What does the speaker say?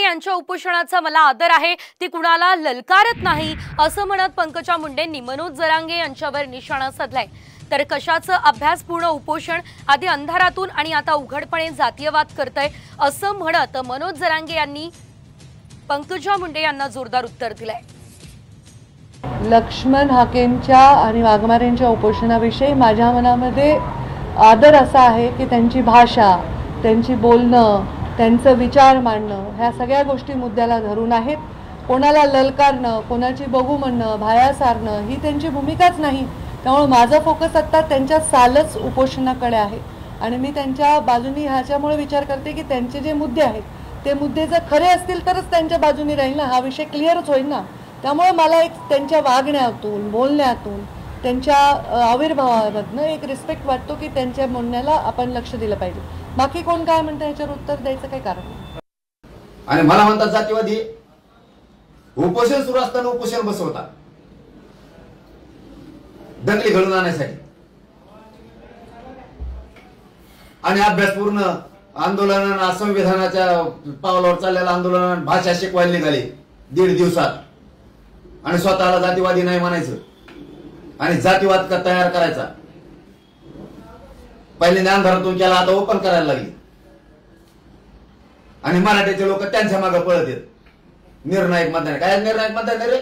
यांच्या उपोषणाचा मला आदर आहे, ती कुणाला ललकारत नाही असं म्हणत पंकजा मुंडेंनी मनोज जरांगे यांच्यावर निशाणा साधलाय। तर कशाचं अभ्यासपूर्ण उपोषण, आधी अंधारातून आणि आता उघडपणे जातीयवाद करतय असं म्हणत मनोज जरांगे यांनी पंकजा मुंडे यांना जोरदार उत्तर दिलंय। लक्ष्मण हाकेंच्या आणि वाघमारेंच्या उपोषणाविषयी माझ्या मनामध्ये आदर असा आहे की त्यांची भाषा, त्यांची बोलणं, त्यांचं विचार मांडणं ह्या सगळ्या गोष्टी मुद्द्याला धरून आहेत। कोणाला ललकारणं, कोणाची बघू म्हणणं, भाया सारणं ही त्यांची भूमिकाच नाही। त्यामुळे माझा फोकस आता त्यांच्या सालच उपोषणाकडे आहे आणि मी त्यांच्या बाजूनी ह्याच्यामुळे विचार करते की त्यांचे जे मुद्दे आहेत ते मुद्दे जर खरे असतील तरच त्यांच्या बाजूनी राहील ना, हा विषय क्लिअरच होईल ना। त्यामुळे मला एक त्यांच्या वागण्यातून, बोलण्यातून, त्यांच्या आविर्भावामधनं एक रिस्पेक्ट वाटतो की त्यांच्या म्हणण्याला आपण लक्ष दिलं पाहिजे। बाकी कोण काय म्हणतं याच्यावर उत्तर द्यायचं काही कारण नाही। आणि मला म्हणतात जातीवादी, उपोषण सुरू असताना उपोषण बसवतात दंगली घडून आणण्यासाठी आणि अभ्यासपूर्ण आंदोलनानं संविधानाच्या पावलावर चाललेलं आंदोलन भाषा शिकवायला निघाली 1.5 दिवसात आणि स्वतःला जातीवादी नाही म्हणायचं आणि जातीवाद तयार करायचा। पहिल्यांदा अंधारातून केला, आता ओपन करायला लागली आणि मराठीचे लोक त्यांच्या मागे पळत आहेत। निर्णायक मतदान काय निर्णायक मतदान रे?